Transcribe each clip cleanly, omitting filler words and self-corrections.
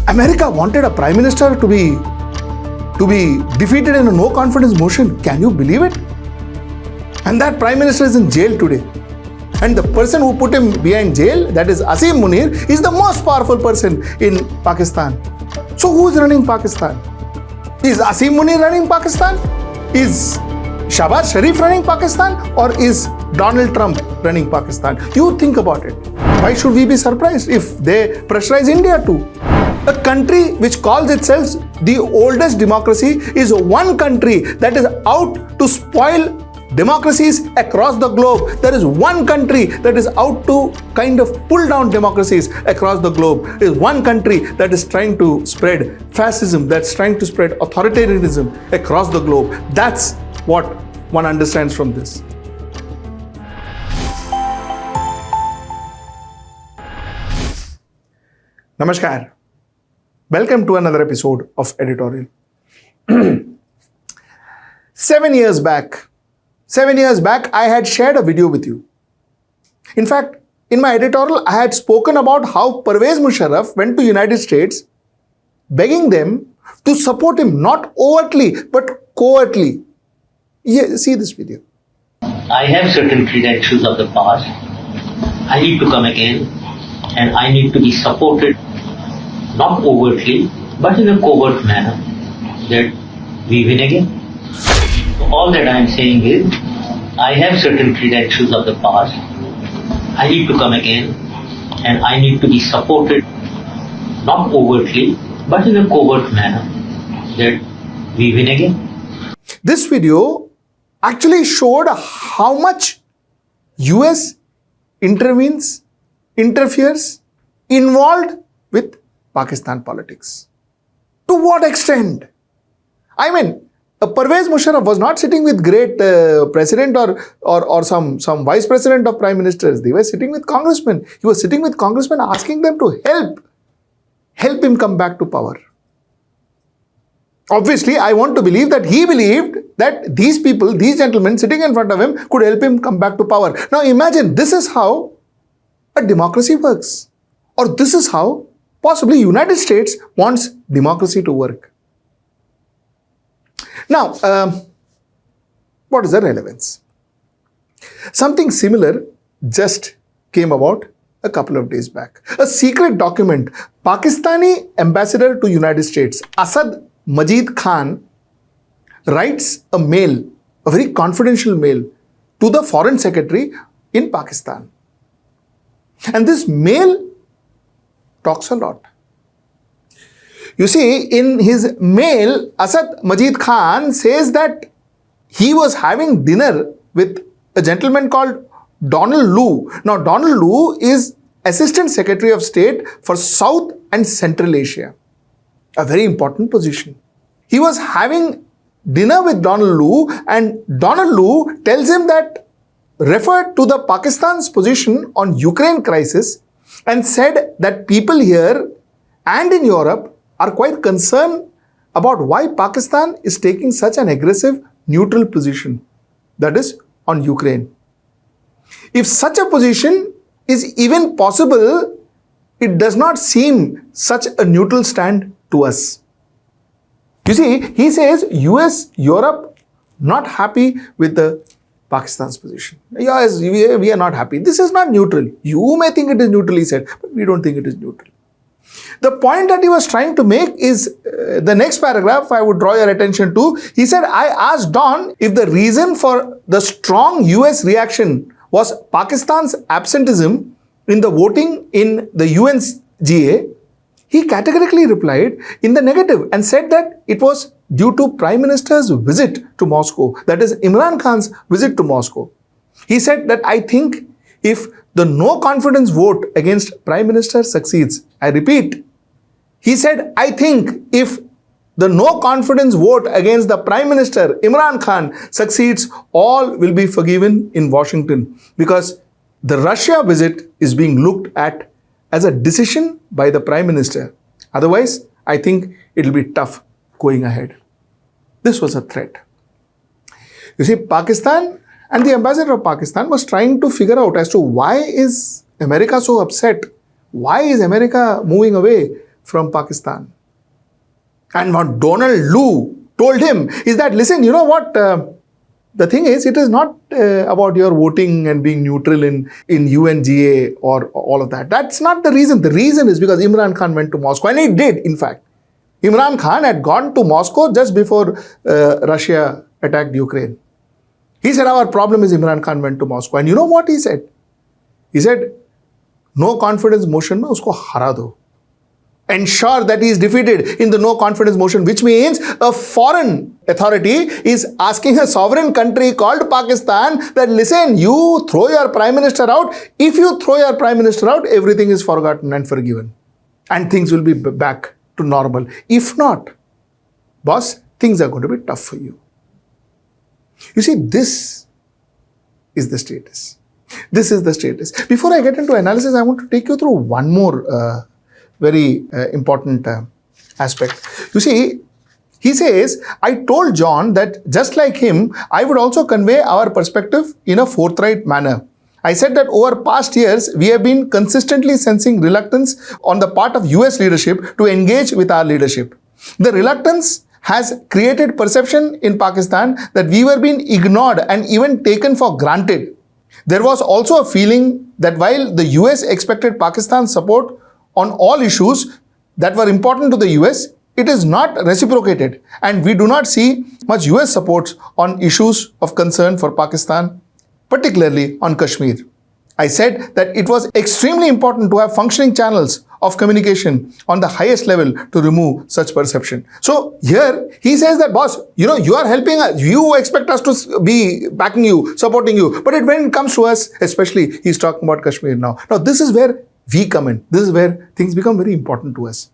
America wanted a prime minister to be defeated in a no confidence motion. Can you believe it? And that prime minister is in jail today. And the person who put him behind jail, that is Asim Munir, is the most powerful person in Pakistan. So who is running Pakistan? Is Asim Munir running Pakistan? Is Shahbaz Sharif running Pakistan? Or is Donald Trump running Pakistan? You think about it. Why should we be surprised if they pressurize India too? A country which calls itself the oldest democracy is one country that is out to spoil democracies across the globe. There is one country that is out to kind of pull down democracies across the globe. There is one country that is trying to spread fascism, that's trying to spread authoritarianism across the globe. That's what one understands from this. Namaskar. Welcome to another episode of Editorial. 7 years back, I had shared a video with you. In fact, in my editorial, I had spoken about how Pervez Musharraf went to United States begging them to support him, not overtly, but covertly. Yeah, see this video. I have certain credentials of the past. I need to come again, and I need to be supported, not overtly, but in a covert manner, that we win again. So all that I am saying is, I have certain credentials of the past. I need to come again, and I need to be supported, not overtly, but in a covert manner, that we win again. This video actually showed how much US interferes, involved with Pakistan politics. To what extent? I mean, Pervez Musharraf was not sitting with great president or some vice president of prime ministers. They were sitting with congressmen. He was sitting with congressmen asking them to help him come back to power. Obviously, I want to believe that he believed that these people, these gentlemen sitting in front of him could help him come back to power. Now imagine, this is how a democracy works. Or this is how possibly United States wants democracy to work. Now, what is the relevance? Something similar just came about a couple of days back. A secret document, Pakistani ambassador to United States, Asad Majid Khan, writes a mail, a very confidential mail, to the foreign secretary in Pakistan. And this mail talks a lot. You see, in his mail, Asad Majid Khan says that he was having dinner with a gentleman called Donald Lu. Now, Donald Lu is Assistant Secretary of State for South and Central Asia, a very important position. He was having dinner with Donald Lu, and Donald Lu tells him that, referred to the Pakistan's position on Ukraine crisis and said that people here and in Europe are quite concerned about why Pakistan is taking such an aggressive neutral position, that is on Ukraine. If such a position is even possible, it does not seem such a neutral stand to us. You see, he says US, Europe, not happy with the Pakistan's position. Yes, we are not happy. This is not neutral. You may think it is neutral, he said, but we don't think it is neutral. The point that he was trying to make is the next paragraph I would draw your attention to. He said, I asked Don if the reason for the strong US reaction was Pakistan's absenteeism in the voting in the UNGA. He categorically replied in the negative and said that it was due to Prime Minister's visit to Moscow, that is Imran Khan's visit to Moscow. He said that I think if the no confidence vote against Prime Minister succeeds, I repeat, he said, I think if the no confidence vote against the Prime Minister Imran Khan succeeds, all will be forgiven in Washington, because the Russia visit is being looked at as a decision by the Prime Minister. Otherwise, I think it will be tough going ahead. This was a threat. You see, Pakistan and the ambassador of Pakistan was trying to figure out as to why is America so upset? Why is America moving away from Pakistan. And what Donald Lu told him is that, listen, you know what? The thing is, it is not about your voting and being neutral in UNGA or all of that. That's not the reason. The reason is because Imran Khan went to Moscow, and he did, in fact. Imran Khan had gone to Moscow just before Russia attacked Ukraine. He said, our problem is Imran Khan went to Moscow. And you know what he said? He said, no confidence motion mein usko hara do. Ensure that he is defeated in the no confidence motion, which means a foreign authority is asking a sovereign country called Pakistan that, listen, you throw your prime minister out. If you throw your prime minister out, everything is forgotten and forgiven. And things will be back to normal. If not, boss, things are going to be tough for you. You see, this is the status. This is the status. Before I get into analysis, I want to take you through one more very important aspect. You see, he says, I told John that just like him, I would also convey our perspective in a forthright manner. I said that over past years, we have been consistently sensing reluctance on the part of US leadership to engage with our leadership. The reluctance has created perception in Pakistan that we were being ignored and even taken for granted. There was also a feeling that while the US expected Pakistan's support on all issues that were important to the US, it is not reciprocated, and we do not see much US support on issues of concern for Pakistan, particularly on Kashmir. I said that it was extremely important to have functioning channels of communication on the highest level to remove such perception. So here he says that, boss, you know, you are helping us. You expect us to be backing you, supporting you. But when it comes to us, especially, he's talking about Kashmir now. Now, this is where we come in. This is where things become very important to us.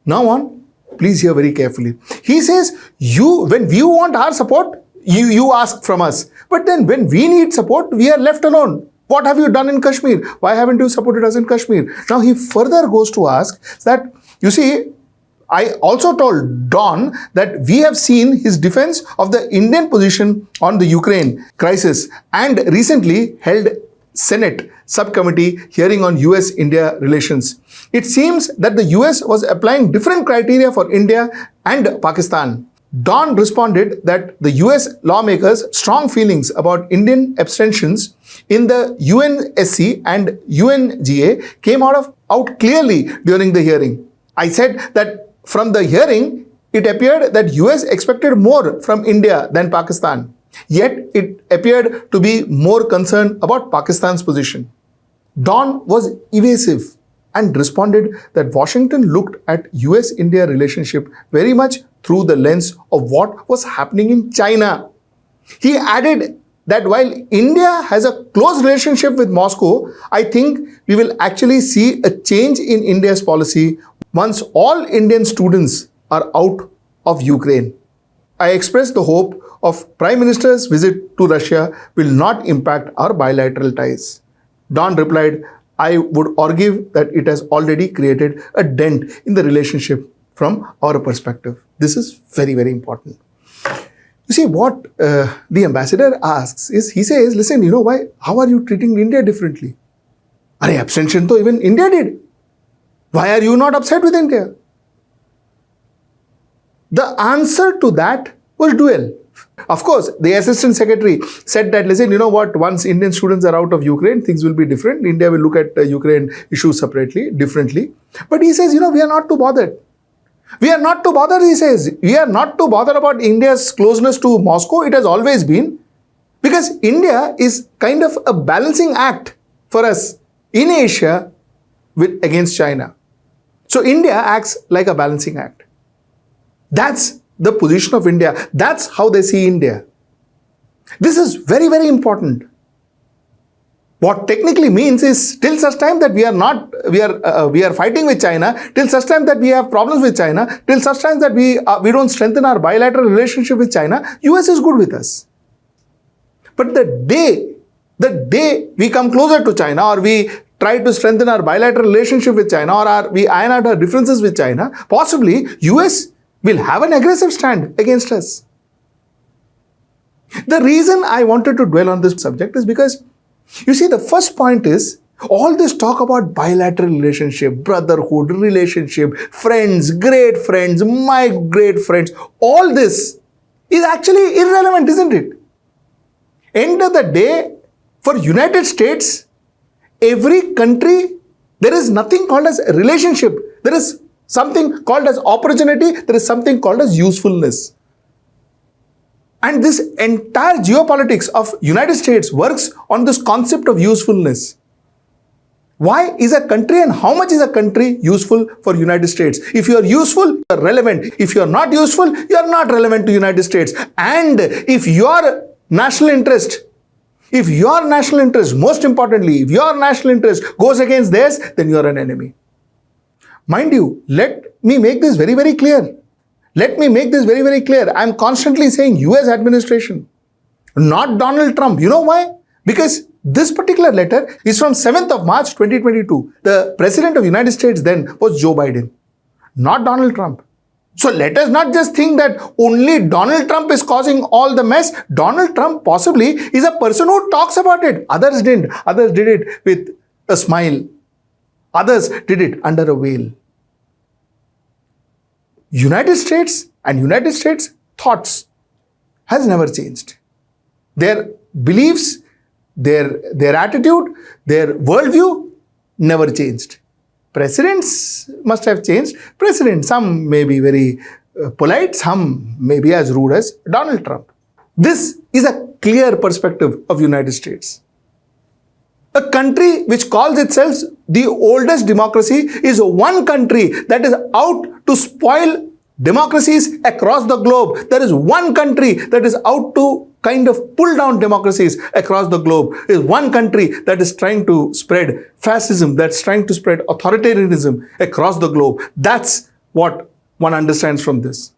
Now on, please hear very carefully. He says, when you want our support, you ask from us. But then when we need support, we are left alone. What have you done in Kashmir? Why haven't you supported us in Kashmir? Now he further goes to ask that, you see, I also told Don that we have seen his defense of the Indian position on the Ukraine crisis and recently held Senate subcommittee hearing on US-India relations. It seems that the US was applying different criteria for India and Pakistan. Don responded that the US lawmakers' strong feelings about Indian abstentions in the UNSC and UNGA came out clearly during the hearing. I said that from the hearing, it appeared that US expected more from India than Pakistan. Yet it appeared to be more concerned about Pakistan's position. Don was evasive and responded that Washington looked at US-India relationship very much through the lens of what was happening in China. He added that while India has a close relationship with Moscow, I think we will actually see a change in India's policy once all Indian students are out of Ukraine. I expressed the hope of Prime Minister's visit to Russia will not impact our bilateral ties. Don replied, I would argue that it has already created a dent in the relationship from our perspective. This is very, very important. You see, what the ambassador asks is, he says, listen, you know why? How are you treating India differently? Abstention to even India did. Why are you not upset with India? The answer to that was dual. Of course, the assistant secretary said that, listen, you know what, once Indian students are out of Ukraine, things will be different. India will look at Ukraine issues separately, differently. But he says, you know, we are not too bothered. We are not too bothered, he says. We are not too bothered about India's closeness to Moscow. It has always been. Because India is kind of a balancing act for us in Asia against China. So India acts like a balancing act. That's the position of India. That's how they see India. This is very, very important. What technically means is, till such time that we are fighting with China, till such time that we have problems with China, till such time that we don't strengthen our bilateral relationship with China, US is good with us. But the day we come closer to China, or we try to strengthen our bilateral relationship with China, or we iron out our differences with China, possibly US will have an aggressive stand against us. The reason I wanted to dwell on this subject is because, you see, the first point is, All this talk about bilateral relationship, brotherhood, relationship, friends, great friends, my great friends, all this is actually irrelevant, isn't it? End of the day, for United States, every country, there is nothing called as a relationship. There is something called as opportunity. There is something called as usefulness. And this entire geopolitics of United States works on this concept of usefulness. Why is a country and how much is a country useful for United States? If you are useful, you are relevant. If you are not useful, you are not relevant to United States. And if your national interest, most importantly, if your national interest goes against theirs, then you are an enemy. Mind you, let me make this very, very clear. I'm constantly saying US administration, not Donald Trump. You know why? Because this particular letter is from 7th of March 2022. The President of the United States then was Joe Biden, not Donald Trump. So let us not just think that only Donald Trump is causing all the mess. Donald Trump possibly is a person who talks about it. Others didn't. Others did it with a smile. Others did it under a veil. United States and United States thoughts has never changed. Their beliefs, their attitude, their worldview never changed. Presidents must have changed. Presidents, some may be very polite, some may be as rude as Donald Trump. This is a clear perspective of United States. A country which calls itself the oldest democracy is one country that is out to spoil democracies across the globe. There is one country that is out to kind of pull down democracies across the globe. There is one country that is trying to spread fascism, that's trying to spread authoritarianism across the globe. That's what one understands from this.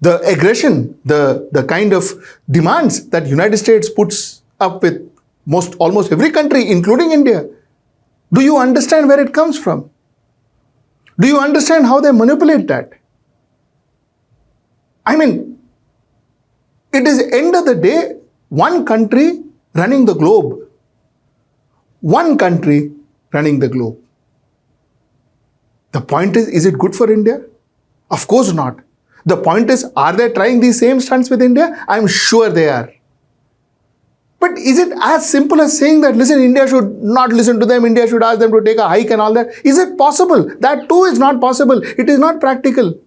The aggression, the kind of demands that United States puts up with almost every country, including India. Do you understand where it comes from? Do you understand how they manipulate that? I mean, it is end of the day, one country running the globe. One country running the globe. The point is it good for India? Of course not. The point is, are they trying these same stunts with India? I'm sure they are. But is it as simple as saying that, listen, India should not listen to them, India should ask them to take a hike and all that? Is it possible? That too is not possible. It is not practical.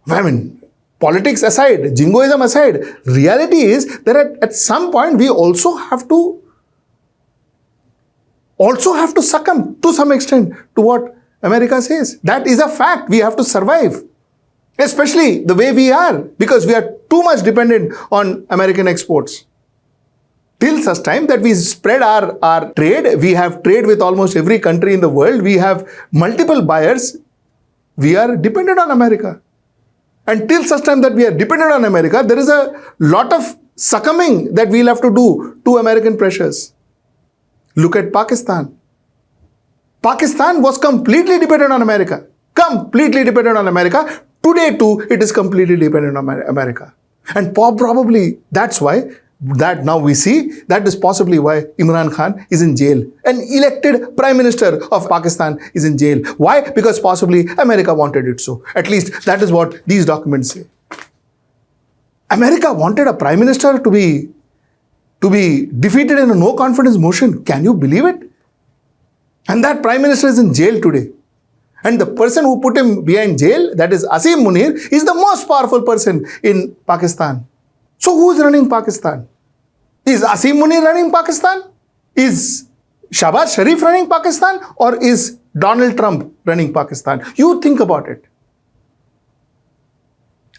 I mean, politics aside, jingoism aside, reality is that at some point we also have to succumb to some extent to what America says. That is a fact. We have to survive. Especially the way we are, because we are too much dependent on American exports. Till such time that we spread our trade, we have trade with almost every country in the world, we have multiple buyers, we are dependent on America. And till such time that we are dependent on America, there is a lot of succumbing that we'll have to do to American pressures. Look at Pakistan. Pakistan was completely dependent on America. Completely dependent on America. Today too, it is completely dependent on America. And probably that's why, that now we see, that is possibly why Imran Khan is in jail. An elected Prime Minister of Pakistan is in jail. Why? Because possibly America wanted it so. At least that is what these documents say. America wanted a Prime Minister to be defeated in a no confidence motion. Can you believe it? And that Prime Minister is in jail today. And the person who put him behind jail, that is Asim Munir, is the most powerful person in Pakistan. So who is running Pakistan? Is Asim Munir running Pakistan? Is Shahbaz Sharif running Pakistan? Or is Donald Trump running Pakistan? You think about it.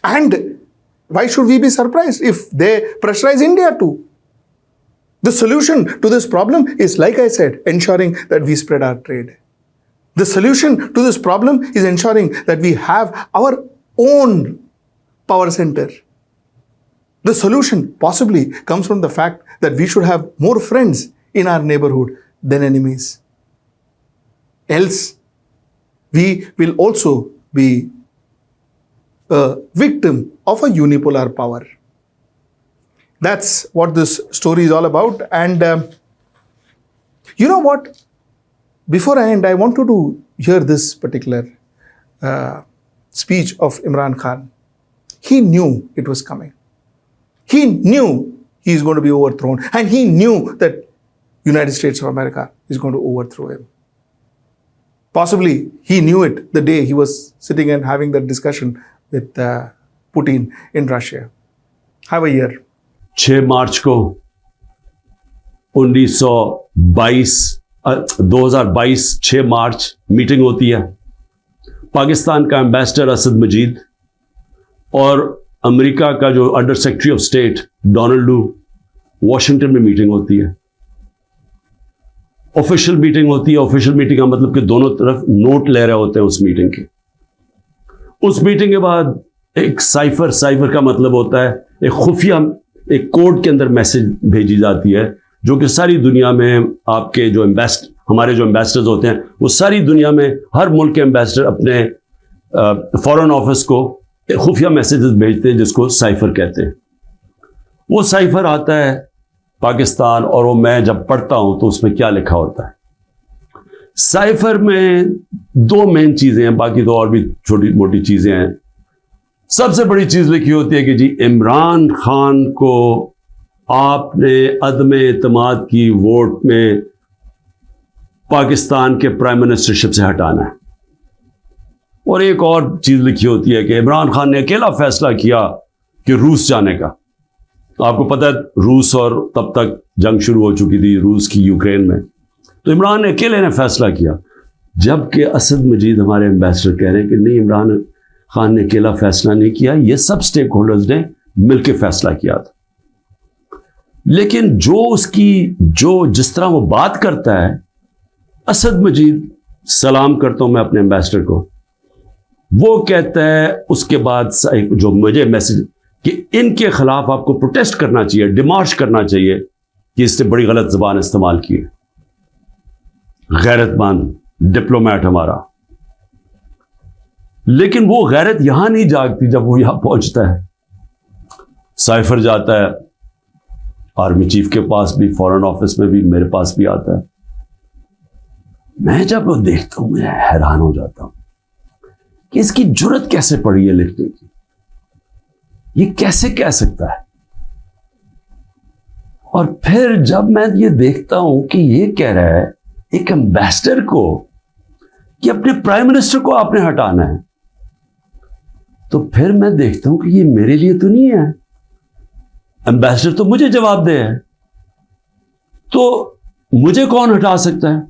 And why should we be surprised if they pressurize India too? The solution to this problem is, like I said, ensuring that we spread our trade. The solution to this problem is ensuring that we have our own power center. The solution possibly comes from the fact that we should have more friends in our neighborhood than enemies. Else, we will also be a victim of a unipolar power. That's what this story is all about. And you know what? Before I end, I wanted to hear this particular speech of Imran Khan. He knew it was coming. He knew he is going to be overthrown. And he knew that United States of America is going to overthrow him. Possibly he knew it the day he was sitting and having that discussion with Putin in Russia. Have a year. 6 मार्च को 2022 6 मार्च meeting होती है. पाकिस्तान का ambassador Asad मजीद और America का जो under secretary of state Donald लू Washington में meeting होती है. ऑफिशियल मीटिंग होती है. ऑफिशियल मीटिंग का मतलब कि दोनों तरफ नोट ले रहे होते हैं उस मीटिंग के. उस मीटिंग के बाद एक साइफर का मतलब होता है एक खुफिया एक कोड के अंदर मैसेज भेजी जाती है जो कि सारी दुनिया में आपके जो हमारे जो एम्बेसडर्स होते हैं वो सारी दुनिया में हर मुल्क के एम्बेसडर अपने फॉरेन ऑफिस को खुफिया मैसेजेस भेजते हैं जिसको साइफर कहते हैं. वो साइफर आता है पाकिस्तान और वो मैं जब पढ़ता हूं तो उसमें क्या लिखा होता है. साइफर में 2 मेन चीजें हैं, बाकी तो और भी छोटी मोटी चीजें हैं. सबसे बड़ी चीज लिखी होती है कि जी इमरान खान को आपने अदम एतमाद की वोट में पाकिस्तान के प्राइम मिनिस्टरशिप से हटाना है. और एक और चीज लिखी होती है कि इमरान खान ने अकेला फैसला किया कि रूस जाने का. आपको पता है रूस और तब तक जंग शुरू हो चुकी थी रूस की यूक्रेन में, तो इमरान ने अकेले ने फैसला किया. जबकि असद मजीद हमारे एम्बेसडर कह रहे हैं कि नहीं, इमरान खान ने अकेला फैसला नहीं किया, ये सब स्टेक होल्डर्स ने मिलकर फैसला किया था. लेकिन जिस तरह वो बात करता है, असद मजीद, सलाम करता हूं मैं अपने एम्बेसडर को, वो कहता है उसके बाद जो मुझे मैसेज कि इनके खिलाफ आपको प्रोटेस्ट करना चाहिए, डिमार्च करना चाहिए कि इससे बड़ी गलत ज़बान इस्तेमाल की है. गैरतमंद डिप्लोमेट हमारा. लेकिन वो गैरत यहां नहीं जागती जब वो यहां पहुंचता है. साइफर जाता है आर्मी चीफ के पास भी, फॉरेन ऑफिस में भी, मेरे पास भी आता है. मैं जब वो देखता हूं मैं हैरान हो जाता हूं कि इसकी जुर्रत कैसे पड़ी है लिखने की. ये कैसे कह सकता है. और फिर जब मैं ये देखता हूं कि ये कह रहा है एक एम्बेसडर को कि अपने प्राइम मिनिस्टर को आपने हटाना है, तो फिर मैं देखता हूं कि ये मेरे लिए तो नहीं है. एम्बेसडर तो मुझे जवाब दे है, तो मुझे कौन हटा सकता है.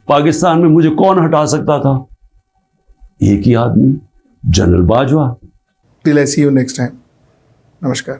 पाकिस्तान में मुझे कौन हटा सकता था. एक ही आदमी, general Bajwa. Till I see you next time. Namaskar.